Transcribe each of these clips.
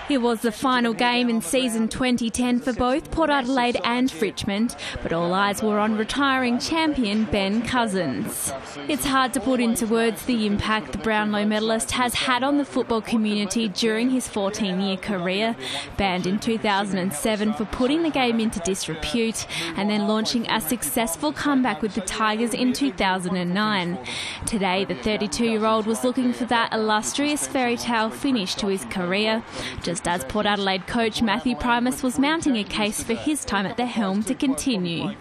It was the final game in season 2010 for both Port Adelaide and Richmond, but all eyes were on retiring champion Ben Cousins. It's hard to put into words the impact the Brownlow medalist has had on the football community during his 14-year career. Banned in 2007 for putting the game into disrepute and then launching a successful comeback with the Tigers in 2009. Today, the 32-year-old was looking for that illustrious fairy tale finish to his career, just as Port Adelaide coach Matthew Primus was mounting a case for his time at the helm to continue.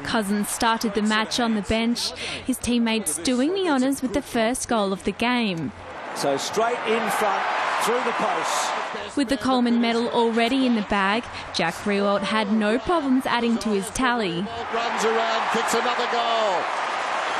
Cousins started the match on the bench, his teammates doing the honours with the first goal of the game. So straight in front, through the posts. With the Coleman medal already in the bag, Jack Riewoldt had no problems adding to his tally. Runs around, kicks another goal.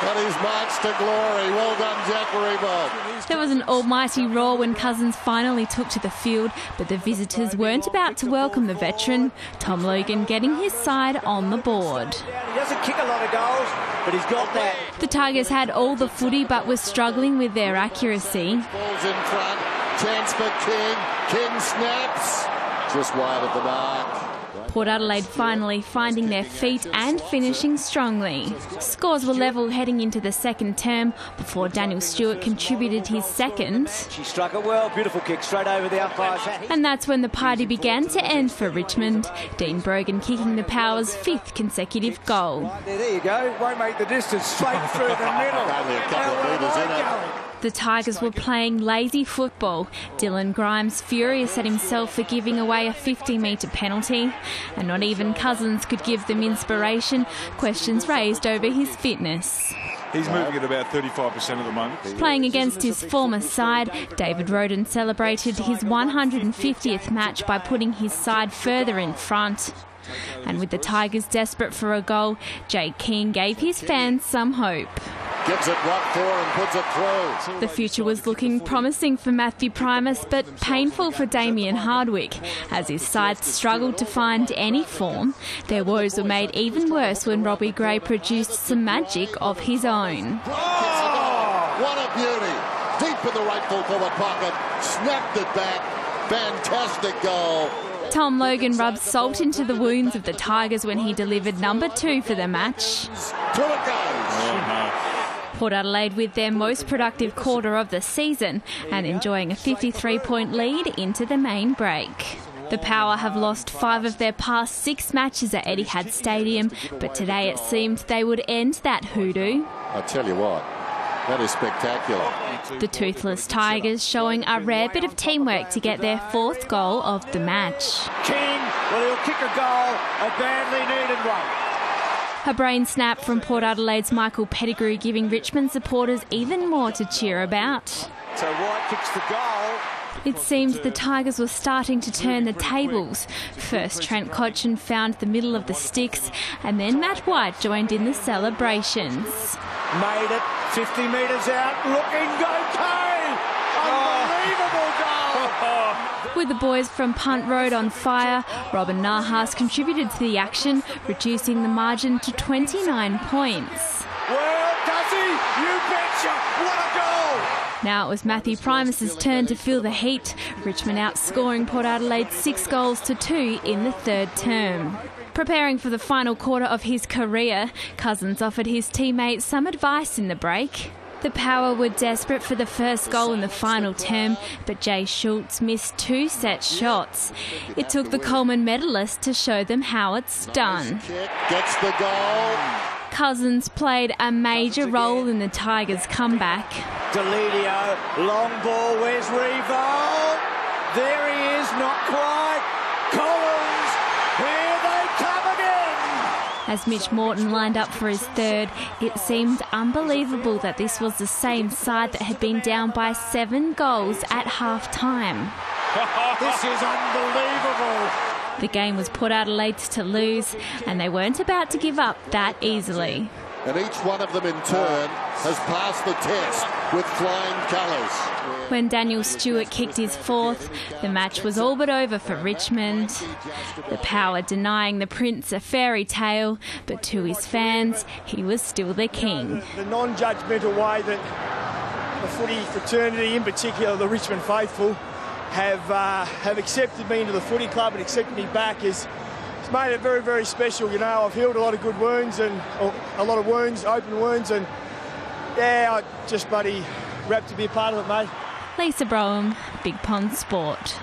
And he's marched to glory. Well done, Jack Riewoldt. There was an almighty roar when Cousins finally took to the field, but the visitors weren't about to welcome the veteran, Tom Logan getting his side on the board. He doesn't kick a lot of goals, but he's got that. The Tigers had all the footy but were struggling with their accuracy. Ball's in front, chance for King. King snaps, just wide of the mark. Port Adelaide finally finding their feet and finishing strongly. Scores were level heading into the second term before Daniel Stewart contributed his second. She struck it well, beautiful kick straight over the umpire's hat. And that's when the party began to end for Richmond. Dean Brogan kicking the Power's fifth consecutive goal. Right there you go, won't make the distance, straight through the middle. Only a couple of metres in it. The Tigers were playing lazy football. Dylan Grimes furious at himself for giving away a 50-metre penalty. And not even Cousins could give them inspiration. Questions raised over his fitness. He's moving at about 35% at the moment. Playing against his former side, David Roden celebrated his 150th match by putting his side further in front. And with the Tigers desperate for a goal, Jake King gave his fans some hope. Gives it what for and puts it through. The future was looking promising for Matthew Primus, but painful for Damien Hardwick, as his side struggled to find any form. Their woes were made even worse when Robbie Gray produced some magic of his own. Oh, what a beauty. Deep in the right full forward pocket, snapped it back. Fantastic goal. Tom Logan rubbed salt into the wounds of the Tigers when he delivered number 2 for the match. Through it goes. Port Adelaide with their most productive quarter of the season and enjoying a 53-point lead into the main break. The Power have lost 5 of their past 6 matches at Etihad Stadium, but today it seemed they would end that hoodoo. I tell you what, that is spectacular. The toothless Tigers showing a rare bit of teamwork to get their 4th goal of the match. King, well, he'll kick a goal, a badly needed one. A brain snap from Port Adelaide's Michael Pettigrew giving Richmond supporters even more to cheer about. So White kicks the goal. It seemed the Tigers were starting to turn the tables. First Trent Cotchin found the middle of the sticks and then Matt White joined in the celebrations. Made it, 50 metres out, looking, go Kane! Unbelievable goal! With the boys from Punt Road on fire, Robin Nahas contributed to the action, reducing the margin to 29 points. Well, does he? You betcha! What a goal! Now it was Matthew Primus's turn to feel the heat, Richmond outscoring Port Adelaide 6 goals to 2 in the third term. Preparing for the final quarter of his career, Cousins offered his teammates some advice in the break. The Power were desperate for the first goal in the final term, but Jay Schultz missed 2 set shots. It took the Coleman medalist to show them how it's done. Gets the goal. Cousins played a major role in the Tigers' comeback. Deledio, long ball, where's Riewoldt? There he is, not quite. Collins, here they come again! As Mitch Morton lined up for his 3rd, it seemed unbelievable that this was the same side that had been down by 7 goals at half-time. This is unbelievable. The game was Port Adelaide's to lose, and they weren't about to give up that easily. And each one of them in turn has passed the test with flying colours. When Daniel Stewart kicked his 4th, the match was all but over for Richmond. The Power denying the Prince a fairy tale, but to his fans, he was still the king. The non-judgmental way that the footy fraternity, in particular the Richmond faithful, have accepted me into the footy club and accepted me back it's made it very, very special. You know, I've healed a lot of good wounds and a lot of wounds, open wounds, and yeah, I just bloody wrapped to be a part of it, mate. Lisa Brougham, Big Pond Sport.